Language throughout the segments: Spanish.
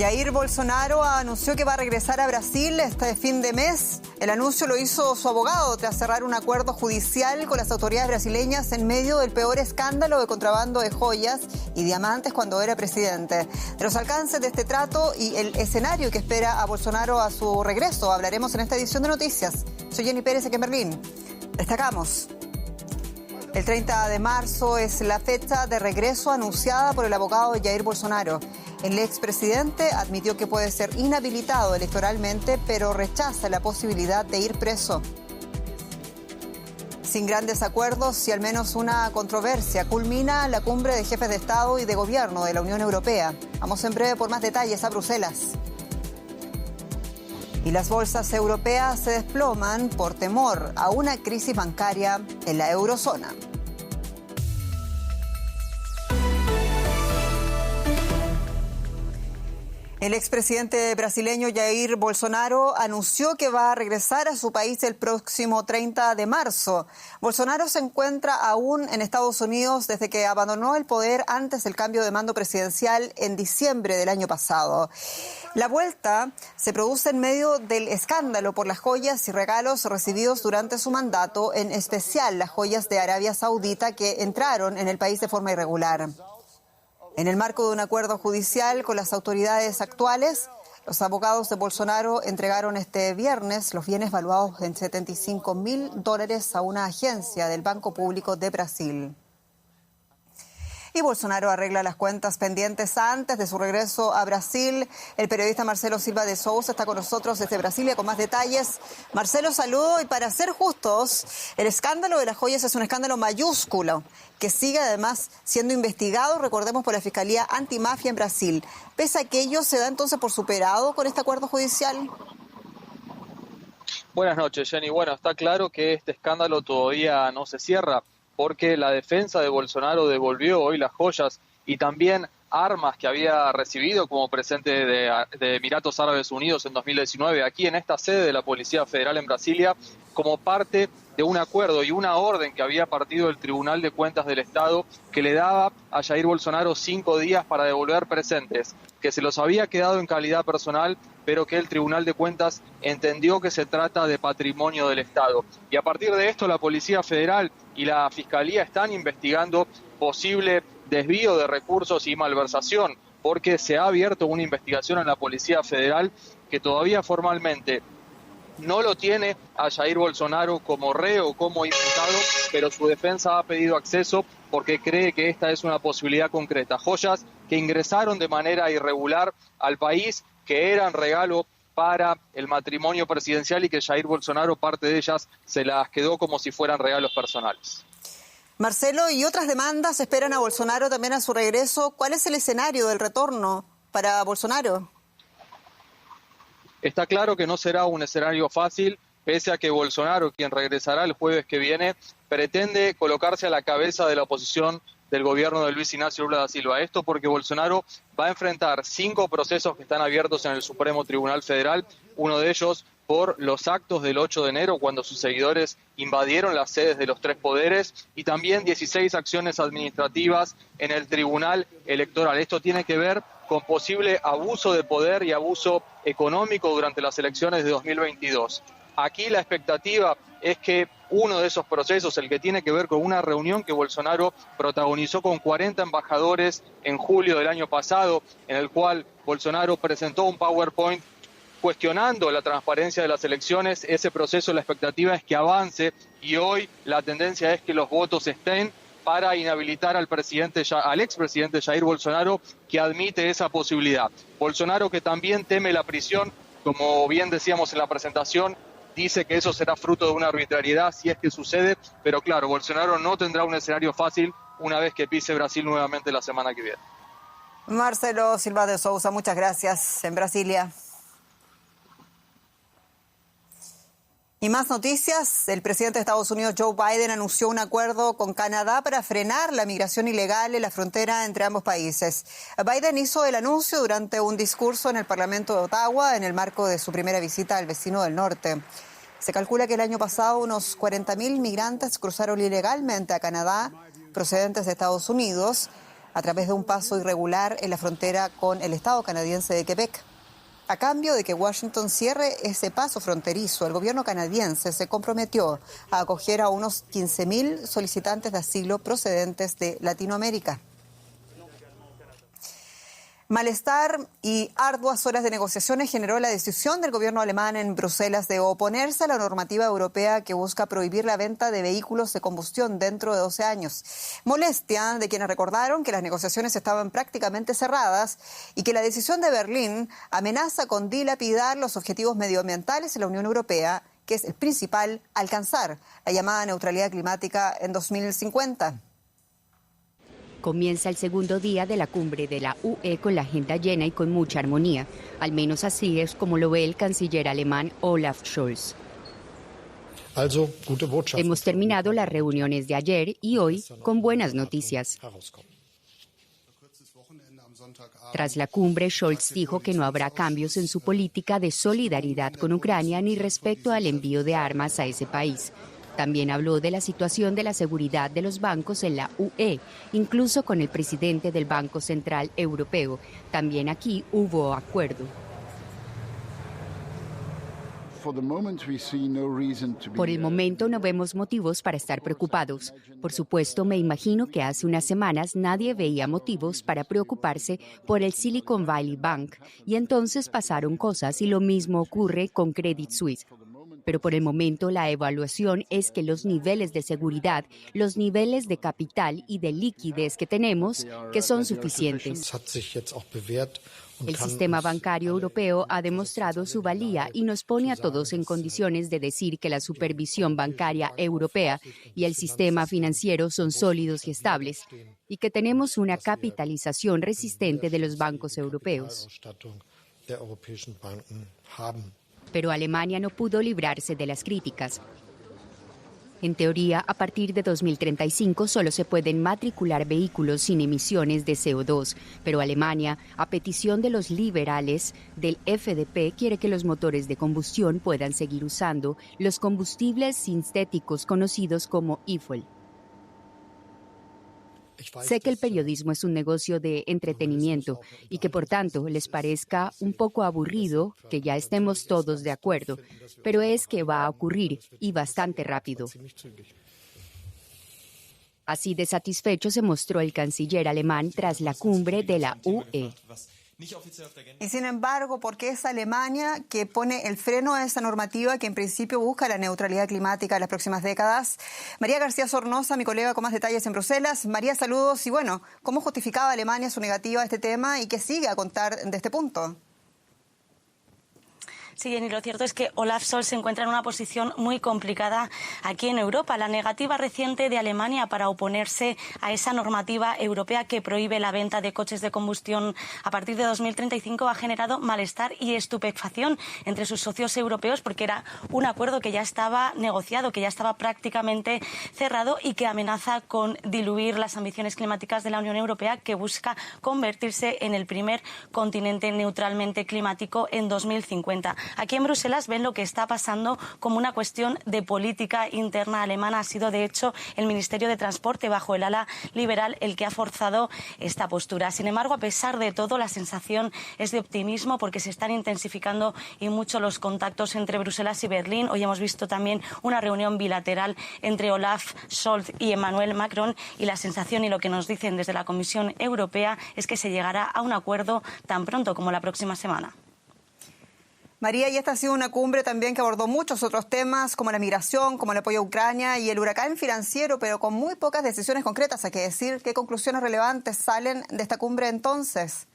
Jair Bolsonaro anunció que va a regresar a Brasil este fin de mes. El anuncio lo hizo su abogado tras cerrar un acuerdo judicial con las autoridades brasileñas en medio del peor escándalo de contrabando de joyas y diamantes cuando era presidente. De los alcances de este trato y el escenario que espera a Bolsonaro a su regreso hablaremos en esta edición de Noticias. Soy Jenny Pérez, aquí en Berlín. Destacamos. El 30 de marzo es la fecha de regreso anunciada por el abogado Jair Bolsonaro. El expresidente admitió que puede ser inhabilitado electoralmente, pero rechaza la posibilidad de ir preso. Sin grandes acuerdos y al menos una controversia, culmina la cumbre de jefes de Estado y de Gobierno de la Unión Europea. Vamos en breve por más detalles a Bruselas. Y las bolsas europeas se desploman por temor a una crisis bancaria en la eurozona. El expresidente brasileño Jair Bolsonaro anunció que va a regresar a su país el próximo 30 de marzo. Bolsonaro se encuentra aún en Estados Unidos desde que abandonó el poder antes del cambio de mando presidencial en diciembre del año pasado. La vuelta se produce en medio del escándalo por las joyas y regalos recibidos durante su mandato, en especial las joyas de Arabia Saudita que entraron en el país de forma irregular. En el marco de un acuerdo judicial con las autoridades actuales, los abogados de Bolsonaro entregaron este viernes los bienes valuados en $75.000 a una agencia del Banco Público de Brasil. Y Bolsonaro arregla las cuentas pendientes antes de su regreso a Brasil. El periodista Marcelo Silva de Sousa está con nosotros desde Brasilia con más detalles. Marcelo, saludo. Y para ser justos, el escándalo de las joyas es un escándalo mayúsculo que sigue además siendo investigado, recordemos, por la Fiscalía Antimafia en Brasil. ¿Pese a aquello, se da entonces por superado con este acuerdo judicial? Buenas noches, Jenny. Bueno, está claro que este escándalo todavía no se cierra, porque la defensa de Bolsonaro devolvió hoy las joyas y también armas que había recibido como presente de Emiratos Árabes Unidos en 2019 aquí en esta sede de la Policía Federal en Brasilia, como parte de un acuerdo y una orden que había partido el Tribunal de Cuentas del Estado, que le daba a Jair Bolsonaro 5 días para devolver presentes, que se los había quedado en calidad personal, pero que el Tribunal de Cuentas entendió que se trata de patrimonio del Estado. Y a partir de esto, la Policía Federal y la Fiscalía están investigando posible desvío de recursos y malversación, porque se ha abierto una investigación en la Policía Federal que todavía formalmente no lo tiene a Jair Bolsonaro como reo o como imputado, pero su defensa ha pedido acceso porque cree que esta es una posibilidad concreta. Joyas que ingresaron de manera irregular al país, que eran regalo para el matrimonio presidencial y que Jair Bolsonaro, parte de ellas, se las quedó como si fueran regalos personales. Marcelo, ¿y otras demandas esperan a Bolsonaro también a su regreso? ¿Cuál es el escenario del retorno para Bolsonaro? Está claro que no será un escenario fácil, pese a que Bolsonaro, quien regresará el jueves que viene, pretende colocarse a la cabeza de la oposición del gobierno de Luis Ignacio Lula da Silva. Esto porque Bolsonaro va a enfrentar 5 procesos que están abiertos en el Supremo Tribunal Federal, uno de ellos por los actos del 8 de enero, cuando sus seguidores invadieron las sedes de los 3 poderes, y también 16 acciones administrativas en el Tribunal Electoral. Esto tiene que ver con posible abuso de poder y abuso económico durante las elecciones de 2022. Aquí la expectativa es que uno de esos procesos, el que tiene que ver con una reunión que Bolsonaro protagonizó con 40 embajadores en julio del año pasado, en el cual Bolsonaro presentó un PowerPoint cuestionando la transparencia de las elecciones, ese proceso, la expectativa es que avance, y hoy la tendencia es que los votos estén para inhabilitar al expresidente Jair Bolsonaro, que admite esa posibilidad. Bolsonaro, que también teme la prisión, como bien decíamos en la presentación, dice que eso será fruto de una arbitrariedad si es que sucede, pero claro, Bolsonaro no tendrá un escenario fácil una vez que pise Brasil nuevamente la semana que viene. Marcelo Silva de Sousa, muchas gracias en Brasilia. Y más noticias. El presidente de Estados Unidos, Joe Biden, anunció un acuerdo con Canadá para frenar la migración ilegal en la frontera entre ambos países. Biden hizo el anuncio durante un discurso en el Parlamento de Ottawa en el marco de su primera visita al vecino del norte. Se calcula que el año pasado unos 40.000 migrantes cruzaron ilegalmente a Canadá procedentes de Estados Unidos. a través de un paso irregular en la frontera con el estado canadiense de Quebec. A cambio de que Washington cierre ese paso fronterizo, el gobierno canadiense se comprometió a acoger a unos 15.000 solicitantes de asilo procedentes de Latinoamérica. Malestar y arduas horas de negociaciones generó la decisión del gobierno alemán en Bruselas de oponerse a la normativa europea que busca prohibir la venta de vehículos de combustión dentro de 12 años. Molestia de quienes recordaron que las negociaciones estaban prácticamente cerradas y que la decisión de Berlín amenaza con dilapidar los objetivos medioambientales en la Unión Europea, que es el principal, alcanzar la llamada neutralidad climática en 2050. Comienza el segundo día de la cumbre de la UE con la agenda llena y con mucha armonía. Al menos así es como lo ve el canciller alemán Olaf Scholz. Hemos terminado las reuniones de ayer y hoy con buenas noticias. Tras la cumbre, Scholz dijo que no habrá cambios en su política de solidaridad con Ucrania ni respecto al envío de armas a ese país. También habló de la situación de la seguridad de los bancos en la UE, incluso con el presidente del Banco Central Europeo. También aquí hubo acuerdo. Por el momento no vemos motivos para estar preocupados. Por supuesto, me imagino que hace unas semanas nadie veía motivos para preocuparse por el Silicon Valley Bank y entonces pasaron cosas y lo mismo ocurre con Credit Suisse. Pero por el momento la evaluación es que los niveles de seguridad, los niveles de capital y de liquidez que tenemos, que son suficientes. El sistema bancario europeo ha demostrado su valía y nos pone a todos en condiciones de decir que la supervisión bancaria europea y el sistema financiero son sólidos y estables y que tenemos una capitalización resistente de los bancos europeos. Pero Alemania no pudo librarse de las críticas. En teoría, a partir de 2035 solo se pueden matricular vehículos sin emisiones de CO2, pero Alemania, a petición de los liberales del FDP, quiere que los motores de combustión puedan seguir usando los combustibles sintéticos conocidos como e-fuel. Sé que el periodismo es un negocio de entretenimiento y que por tanto les parezca un poco aburrido que ya estemos todos de acuerdo, pero es que va a ocurrir y bastante rápido. Así de satisfecho se mostró el canciller alemán tras la cumbre de la UE. Y sin embargo, ¿por qué es Alemania que pone el freno a esa normativa que en principio busca la neutralidad climática en las próximas décadas? María García Sornosa, mi colega con más detalles en Bruselas. María, saludos. Y bueno, ¿cómo justificaba Alemania su negativa a este tema y qué sigue a contar de este punto? Sí, Jenny, lo cierto es que Olaf Scholz se encuentra en una posición muy complicada aquí en Europa. La negativa reciente de Alemania para oponerse a esa normativa europea que prohíbe la venta de coches de combustión a partir de 2035 ha generado malestar y estupefacción entre sus socios europeos porque era un acuerdo que ya estaba negociado, que ya estaba prácticamente cerrado y que amenaza con diluir las ambiciones climáticas de la Unión Europea, que busca convertirse en el primer continente neutralmente climático en 2050. Aquí en Bruselas ven lo que está pasando como una cuestión de política interna alemana. Ha sido, de hecho, el Ministerio de Transporte, bajo el ala liberal, el que ha forzado esta postura. Sin embargo, a pesar de todo, la sensación es de optimismo porque se están intensificando y mucho los contactos entre Bruselas y Berlín. Hoy hemos visto también una reunión bilateral entre Olaf Scholz y Emmanuel Macron y la sensación y lo que nos dicen desde la Comisión Europea es que se llegará a un acuerdo tan pronto como la próxima semana. María, y esta ha sido una cumbre también que abordó muchos otros temas, como la migración, como el apoyo a Ucrania y el huracán financiero, pero con muy pocas decisiones concretas. Hay que decir, ¿qué conclusiones relevantes salen de esta cumbre entonces?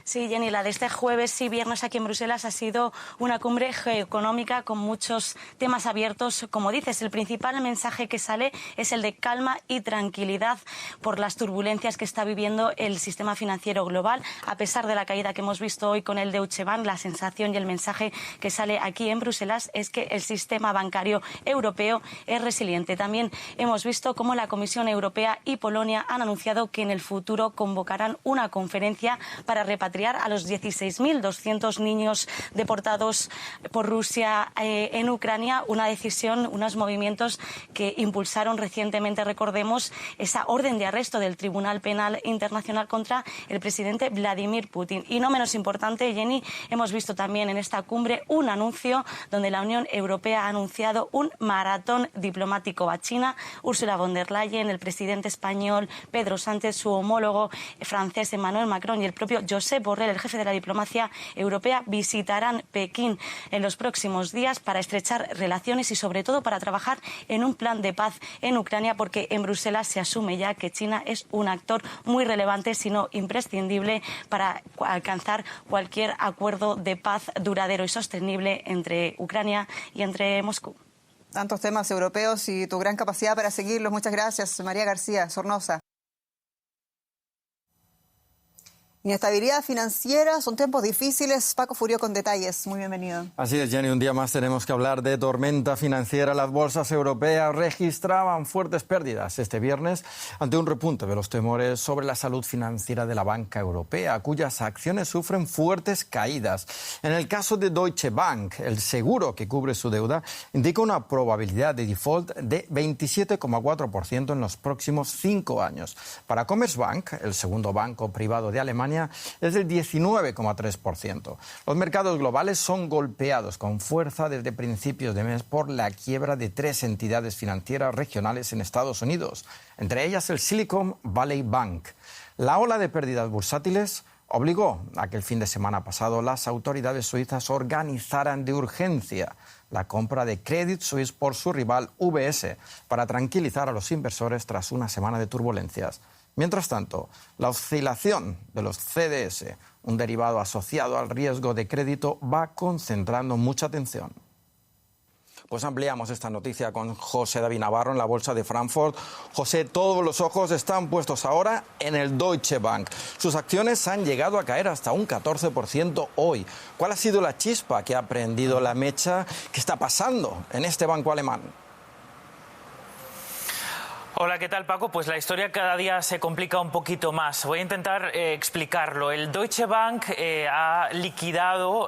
Sí, Jenny, la de este jueves y viernes aquí en Bruselas ha sido una cumbre geoeconómica con muchos temas abiertos. Como dices, el principal mensaje que sale es el de calma y tranquilidad por las turbulencias que está viviendo el sistema financiero global. A pesar de la caída que hemos visto hoy con el Deutsche Bank, la sensación y el mensaje que sale aquí en Bruselas es que el sistema bancario europeo es resiliente. También hemos visto cómo la Comisión Europea y Polonia han anunciado que en el futuro convocarán una conferencia para repatriar repatriar a los 16.200 niños deportados por Rusia en Ucrania, una decisión, unos movimientos que impulsaron recientemente, recordemos, esa orden de arresto del Tribunal Penal Internacional contra el presidente Vladimir Putin. Y no menos importante, Jenny, hemos visto también en esta cumbre un anuncio donde la Unión Europea ha anunciado un maratón diplomático a China. Ursula von der Leyen, el presidente español Pedro Sánchez, su homólogo francés Emmanuel Macron y el propio Josep Borrell, el jefe de la diplomacia europea, visitarán Pekín en los próximos días para estrechar relaciones y sobre todo para trabajar en un plan de paz en Ucrania, porque en Bruselas se asume ya que China es un actor muy relevante, sino imprescindible, para alcanzar cualquier acuerdo de paz duradero y sostenible entre Ucrania y entre Moscú. Tantos temas europeos y tu gran capacidad para seguirlos. Muchas gracias, María García Sornosa. Inestabilidad financiera, son tiempos difíciles. Paco Furió con detalles. Muy bienvenido. Así es, Jenny. Un día más tenemos que hablar de tormenta financiera. Las bolsas europeas registraban fuertes pérdidas este viernes ante un repunte de los temores sobre la salud financiera de la banca europea, cuyas acciones sufren fuertes caídas. En el caso de Deutsche Bank, el seguro que cubre su deuda indica una probabilidad de default de 27,4% en los próximos 5 años. Para Commerzbank, el segundo banco privado de Alemania, es del 19,3%. Los mercados globales son golpeados con fuerza desde principios de mes por la quiebra de 3 entidades financieras regionales en Estados Unidos, entre ellas el Silicon Valley Bank. La ola de pérdidas bursátiles obligó a que el fin de semana pasado las autoridades suizas organizaran de urgencia la compra de Credit Suisse por su rival UBS para tranquilizar a los inversores tras una semana de turbulencias. Mientras tanto, la oscilación de los CDS, un derivado asociado al riesgo de crédito, va concentrando mucha atención. Pues ampliamos esta noticia con José David Navarro en la Bolsa de Frankfurt. José, todos los ojos están puestos ahora en el Deutsche Bank. Sus acciones han llegado a caer hasta un 14% hoy. ¿Cuál ha sido la chispa que ha prendido la mecha? ¿Qué está pasando en este banco alemán? Hola, ¿qué tal, Paco? Pues la historia cada día se complica un poquito más. Voy a intentar explicarlo. El Deutsche Bank ha liquidado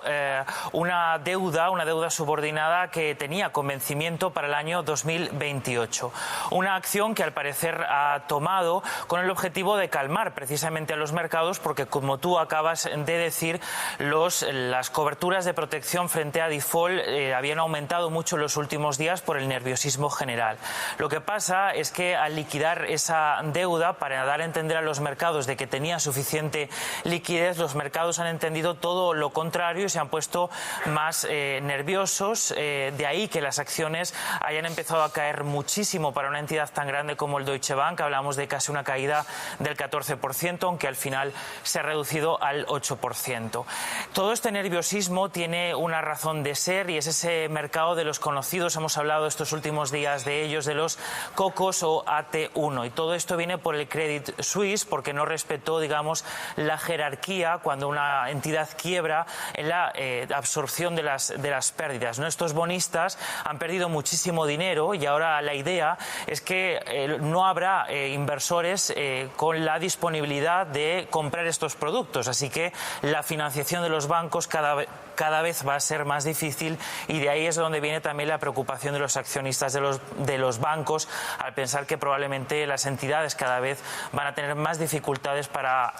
una deuda subordinada que tenía con vencimiento para el año 2028. Una acción que al parecer ha tomado con el objetivo de calmar precisamente a los mercados, porque como tú acabas de decir, las coberturas de protección frente a default habían aumentado mucho en los últimos días por el nerviosismo general. Lo que pasa es que al liquidar esa deuda, para dar a entender a los mercados de que tenía suficiente liquidez, los mercados han entendido todo lo contrario y se han puesto más nerviosos. De ahí que las acciones hayan empezado a caer muchísimo para una entidad tan grande como el Deutsche Bank. Hablamos de casi una caída del 14%, aunque al final se ha reducido al 8%. Todo este nerviosismo tiene una razón de ser y es ese mercado de los conocidos. Hemos hablado estos últimos días de ellos, de los COCOs o AT1, y todo esto viene por el Credit Suisse, porque no respetó, digamos, la jerarquía cuando una entidad quiebra en la absorción de las pérdidas, ¿no? Estos bonistas han perdido muchísimo dinero y ahora la idea es que no habrá inversores con la disponibilidad de comprar estos productos, así que la financiación de los bancos cada vez va a ser más difícil, y de ahí es donde viene también la preocupación de los accionistas de los bancos al pensar que probablemente las entidades cada vez van a tener más dificultades para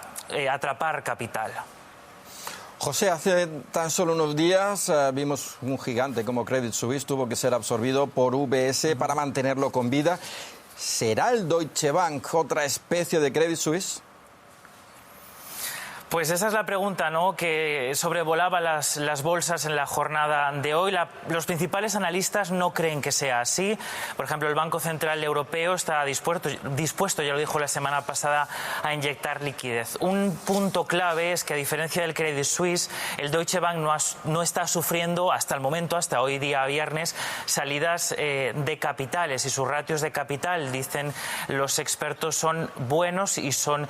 atrapar capital. José, hace tan solo unos días vimos un gigante como Credit Suisse tuvo que ser absorbido por UBS para mantenerlo con vida. ¿Será el Deutsche Bank otra especie de Credit Suisse? Pues esa es la pregunta, ¿no?, que sobrevolaba las bolsas en la jornada de hoy. Los principales analistas no creen que sea así. Por ejemplo, el Banco Central Europeo está dispuesto, ya lo dijo la semana pasada, a inyectar liquidez. Un punto clave es que, a diferencia del Credit Suisse, el Deutsche Bank no está sufriendo hasta el momento, hasta hoy día viernes, salidas de capitales, y sus ratios de capital, dicen los expertos, son buenos y son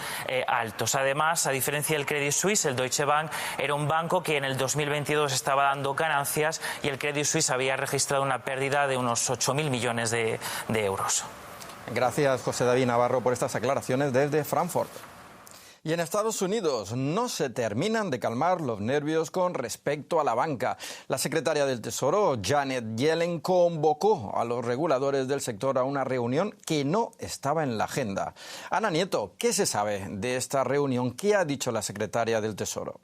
altos. Además, a diferencia del Credit Suisse, el Deutsche Bank era un banco que en el 2022 estaba dando ganancias, y el Credit Suisse había registrado una pérdida de unos 8.000 millones de euros. Gracias, José David Navarro, por estas aclaraciones desde Frankfurt. Y en Estados Unidos no se terminan de calmar los nervios con respecto a la banca. La secretaria del Tesoro, Janet Yellen, convocó a los reguladores del sector a una reunión que no estaba en la agenda. Ana Nieto, ¿qué se sabe de esta reunión? ¿Qué ha dicho la secretaria del Tesoro?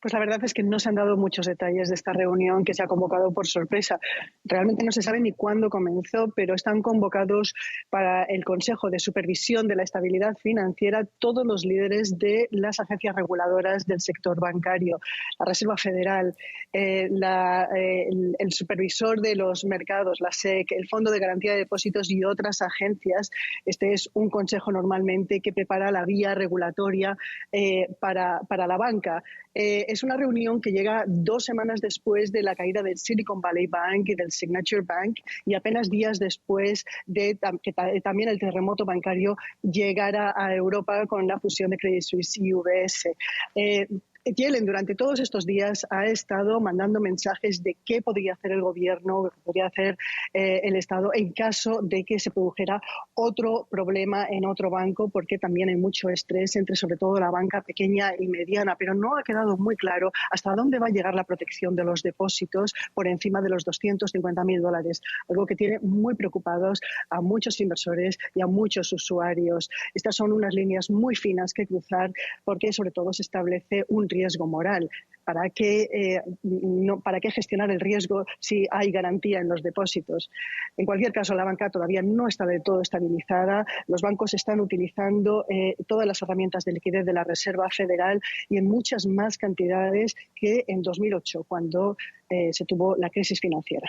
Pues la verdad es que no se han dado muchos detalles de esta reunión que se ha convocado por sorpresa. Realmente no se sabe ni cuándo comenzó, pero están convocados para el Consejo de Supervisión de la Estabilidad Financiera todos los líderes de las agencias reguladoras del sector bancario, la Reserva Federal, el supervisor de los mercados, la SEC, el Fondo de Garantía de Depósitos y otras agencias. Este es un consejo normalmente que prepara la vía regulatoria para la banca. Es una reunión que llega 2 semanas después de la caída del Silicon Valley Bank y del Signature Bank y apenas días después de que también el terremoto bancario llegara a Europa con la fusión de Credit Suisse y UBS. Yellen durante todos estos días ha estado mandando mensajes de qué podría hacer el gobierno, qué podría hacer el Estado en caso de que se produjera otro problema en otro banco, porque también hay mucho estrés entre sobre todo la banca pequeña y mediana, pero no ha quedado muy claro hasta dónde va a llegar la protección de los depósitos por encima de los $250.000, algo que tiene muy preocupados a muchos inversores y a muchos usuarios. Estas son unas líneas muy finas que cruzar porque sobre todo se establece un riesgo moral. ¿Para qué gestionar el riesgo si hay garantía en los depósitos? En cualquier caso, la banca todavía no está del todo estabilizada. Los bancos están utilizando todas las herramientas de liquidez de la Reserva Federal y en muchas más cantidades que en 2008, cuando se tuvo la crisis financiera.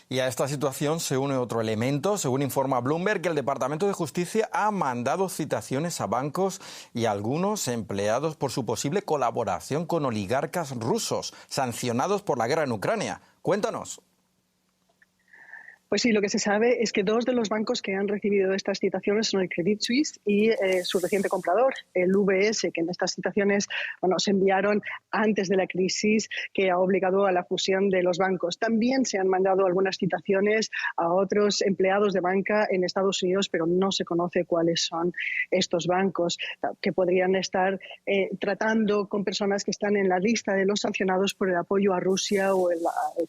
Y a esta situación se une otro elemento. Según informa Bloomberg, el Departamento de Justicia ha mandado citaciones a bancos y a algunos empleados por su posible colaboración con oligarcas rusos sancionados por la guerra en Ucrania. Cuéntanos. Pues sí, lo que se sabe es que 2 de los bancos que han recibido estas citaciones son el Credit Suisse y su reciente comprador, el UBS, que en estas citaciones se enviaron antes de la crisis que ha obligado a la fusión de los bancos. También se han mandado algunas citaciones a otros empleados de banca en Estados Unidos, pero no se conoce cuáles son estos bancos, que podrían estar tratando con personas que están en la lista de los sancionados por el apoyo a Rusia o el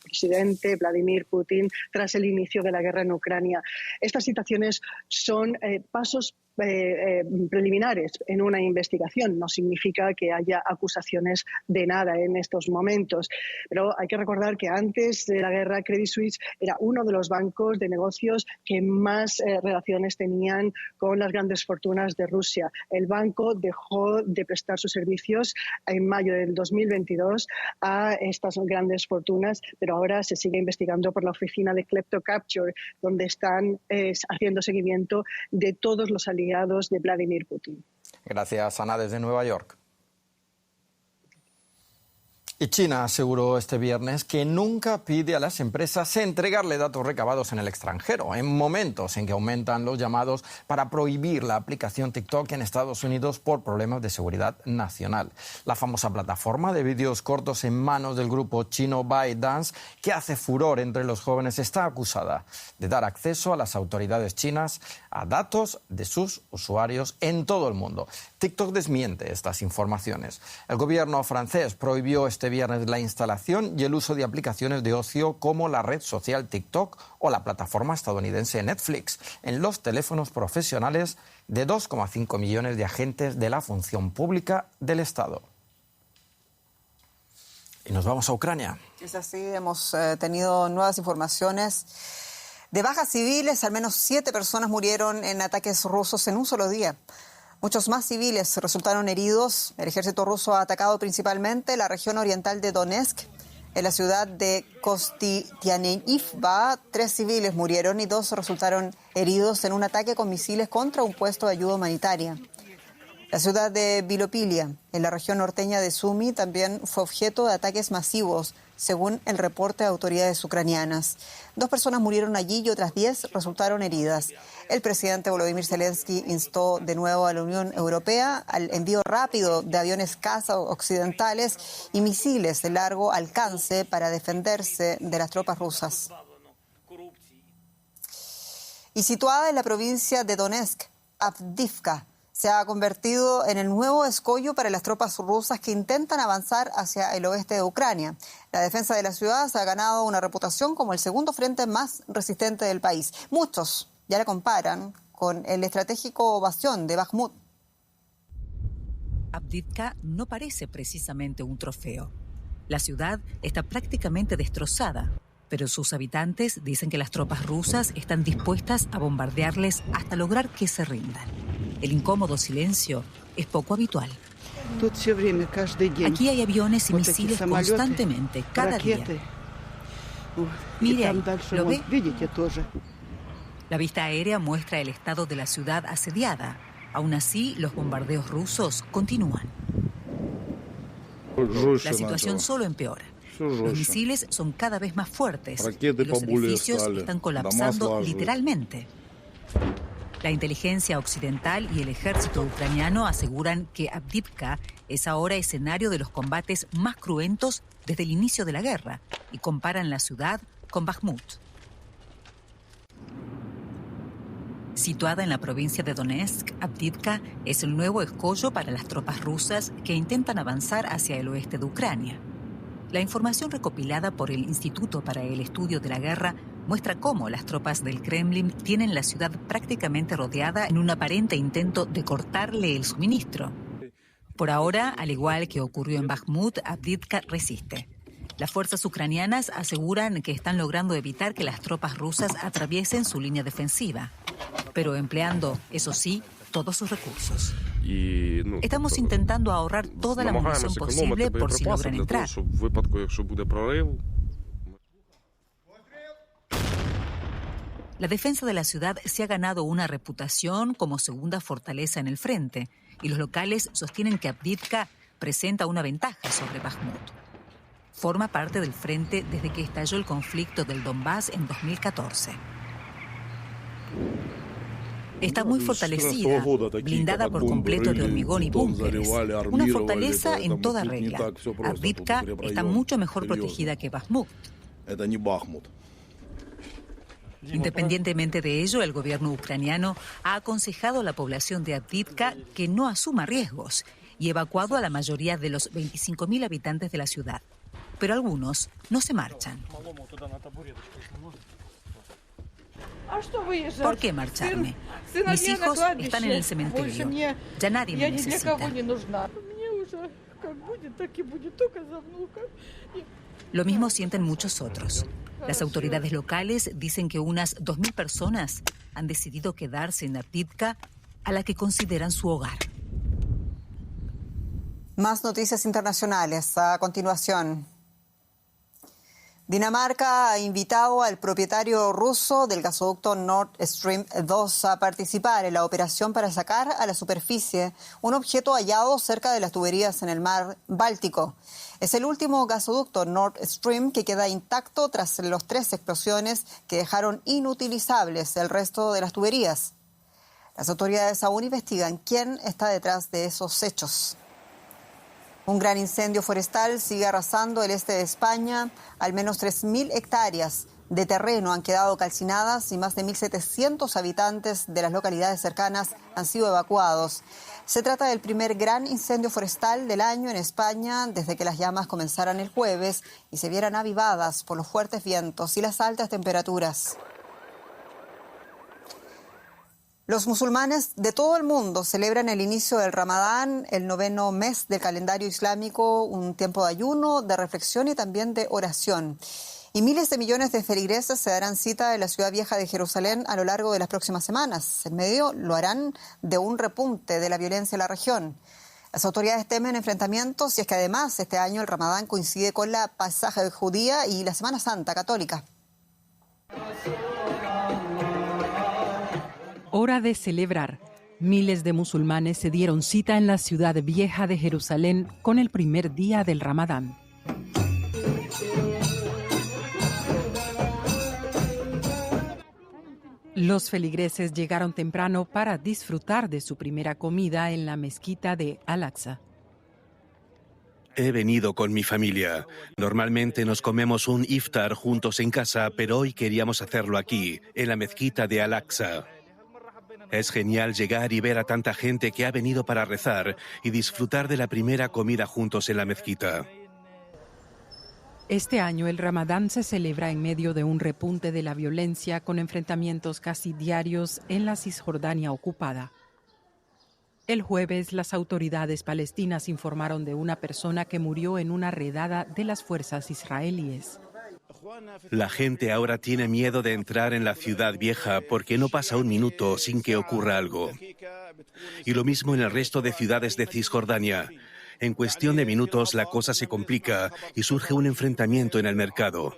presidente Vladimir Putin tras el inicio de la guerra en Ucrania. Estas citaciones son pasos preliminares en una investigación. No significa que haya acusaciones de nada en estos momentos. Pero hay que recordar que antes de la guerra, Credit Suisse era uno de los bancos de negocios que más relaciones tenían con las grandes fortunas de Rusia. El banco dejó de prestar sus servicios en mayo del 2022 a estas grandes fortunas, pero ahora se sigue investigando por la oficina de Klepto Capture, donde están haciendo seguimiento de todos los aliados de Vladimir Putin. Gracias, Ana, desde Nueva York. Y China aseguró este viernes que nunca pide a las empresas entregarle datos recabados en el extranjero, en momentos en que aumentan los llamados para prohibir la aplicación TikTok en Estados Unidos por problemas de seguridad nacional. La famosa plataforma de vídeos cortos en manos del grupo chino ByteDance, que hace furor entre los jóvenes, está acusada de dar acceso a las autoridades chinas a datos de sus usuarios en todo el mundo. TikTok desmiente estas informaciones. El gobierno francés prohibió este viernes la instalación y el uso de aplicaciones de ocio como la red social TikTok o la plataforma estadounidense Netflix en los teléfonos profesionales de 2,5 millones de agentes de la función pública del Estado. Y nos vamos a Ucrania. Es así, hemos tenido nuevas informaciones de bajas civiles. Al menos 7 personas murieron en ataques rusos en un solo día. Muchos más civiles resultaron heridos. El ejército ruso ha atacado principalmente la región oriental de Donetsk. En la ciudad de Kostyantynivka, 3 civiles murieron y 2 resultaron heridos en un ataque con misiles contra un puesto de ayuda humanitaria. La ciudad de Bilopilia, en la región norteña de Sumy, también fue objeto de ataques masivos, según el reporte de autoridades ucranianas. 2 personas murieron allí y otras 10 resultaron heridas. El presidente Volodymyr Zelensky instó de nuevo a la Unión Europea al envío rápido de aviones caza occidentales y misiles de largo alcance para defenderse de las tropas rusas. Y situada en la provincia de Donetsk, Avdiivka se ha convertido en el nuevo escollo para las tropas rusas que intentan avanzar hacia el oeste de Ucrania. La defensa de la ciudad se ha ganado una reputación como el segundo frente más resistente del país. Muchos ya la comparan con el estratégico bastión de Bakhmut. Avdiivka no parece precisamente un trofeo. La ciudad está prácticamente destrozada, pero sus habitantes dicen que las tropas rusas están dispuestas a bombardearles hasta lograr que se rindan. El incómodo silencio es poco habitual. Aquí hay aviones y misiles constantemente, cada día. Mire, ¿lo ve? La vista aérea muestra el estado de la ciudad asediada. Aún así, los bombardeos rusos continúan. La situación solo empeora. Los misiles son cada vez más fuertes y los edificios están colapsando literalmente. La inteligencia occidental y el ejército ucraniano aseguran que Avdiivka es ahora escenario de los combates más cruentos desde el inicio de la guerra y comparan la ciudad con Bakhmut. Situada en la provincia de Donetsk, Avdiivka es el nuevo escollo para las tropas rusas que intentan avanzar hacia el oeste de Ucrania. La información recopilada por el Instituto para el Estudio de la Guerra muestra cómo las tropas del Kremlin tienen la ciudad prácticamente rodeada en un aparente intento de cortarle el suministro. Por ahora, al igual que ocurrió en Bakhmut, Avdiivka resiste. Las fuerzas ucranianas aseguran que están logrando evitar que las tropas rusas atraviesen su línea defensiva, pero empleando, eso sí, todos sus recursos. Estamos intentando ahorrar toda la munición posible por si logran entrar. La defensa de la ciudad se ha ganado una reputación como segunda fortaleza en el frente, y los locales sostienen que Avdiivka presenta una ventaja sobre Bakhmut. Forma parte del frente desde que estalló el conflicto del Donbass en 2014. Está muy fortalecida, blindada por completo de hormigón y búnkeres. Una fortaleza en toda regla. Avdiivka está mucho mejor protegida que Bakhmut. Independientemente de ello, el gobierno ucraniano ha aconsejado a la población de Avdiivka que no asuma riesgos y evacuado a la mayoría de los 25.000 habitantes de la ciudad. Pero algunos no se marchan. ¿Por qué marcharme? Mis hijos están en el cementerio. Ya nadie me necesita. Lo mismo sienten muchos otros. Las autoridades locales dicen que unas 2.000 personas han decidido quedarse en Avdiivka, a la que consideran su hogar. Más noticias internacionales a continuación. Dinamarca ha invitado al propietario ruso del gasoducto Nord Stream 2 a participar en la operación para sacar a la superficie un objeto hallado cerca de las tuberías en el mar Báltico. Es el último gasoducto Nord Stream que queda intacto tras las 3 explosiones que dejaron inutilizables el resto de las tuberías. Las autoridades aún investigan quién está detrás de esos hechos. Un gran incendio forestal sigue arrasando el este de España. Al menos 3.000 hectáreas de terreno han quedado calcinadas y más de 1.700 habitantes de las localidades cercanas han sido evacuados. Se trata del primer gran incendio forestal del año en España desde que las llamas comenzaran el jueves y se vieran avivadas por los fuertes vientos y las altas temperaturas. Los musulmanes de todo el mundo celebran el inicio del Ramadán, el 9º mes del calendario islámico, un tiempo de ayuno, de reflexión y también de oración. Y miles de millones de feligreses se darán cita en la ciudad vieja de Jerusalén a lo largo de las próximas semanas. En medio lo harán de un repunte de la violencia en la región. Las autoridades temen enfrentamientos y es que además este año el Ramadán coincide con la Pasaja judía y la Semana Santa católica. Hora de celebrar. Miles de musulmanes se dieron cita en la ciudad vieja de Jerusalén con el primer día del Ramadán. Los feligreses llegaron temprano para disfrutar de su primera comida en la mezquita de Al-Aqsa. He venido con mi familia. Normalmente nos comemos un iftar juntos en casa, pero hoy queríamos hacerlo aquí, en la mezquita de Al-Aqsa. Es genial llegar y ver a tanta gente que ha venido para rezar y disfrutar de la primera comida juntos en la mezquita. Este año el Ramadán se celebra en medio de un repunte de la violencia con enfrentamientos casi diarios en la Cisjordania ocupada. El jueves, las autoridades palestinas informaron de una persona que murió en una redada de las fuerzas israelíes. La gente ahora tiene miedo de entrar en la ciudad vieja porque no pasa un minuto sin que ocurra algo. Y lo mismo en el resto de ciudades de Cisjordania. En cuestión de minutos la cosa se complica y surge un enfrentamiento en el mercado.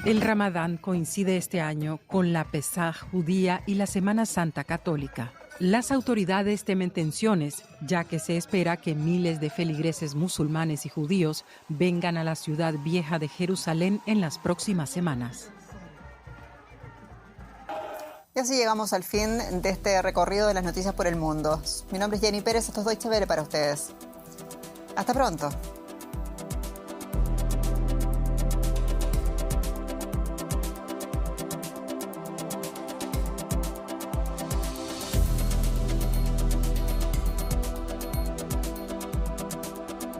El Ramadán coincide este año con la Pesaj judía y la Semana Santa católica. Las autoridades temen tensiones, ya que se espera que miles de feligreses musulmanes y judíos vengan a la ciudad vieja de Jerusalén en las próximas semanas. Y así llegamos al fin de este recorrido de las noticias por el mundo. Mi nombre es Jenny Pérez, esto es Deutsche Welle para ustedes. Hasta pronto.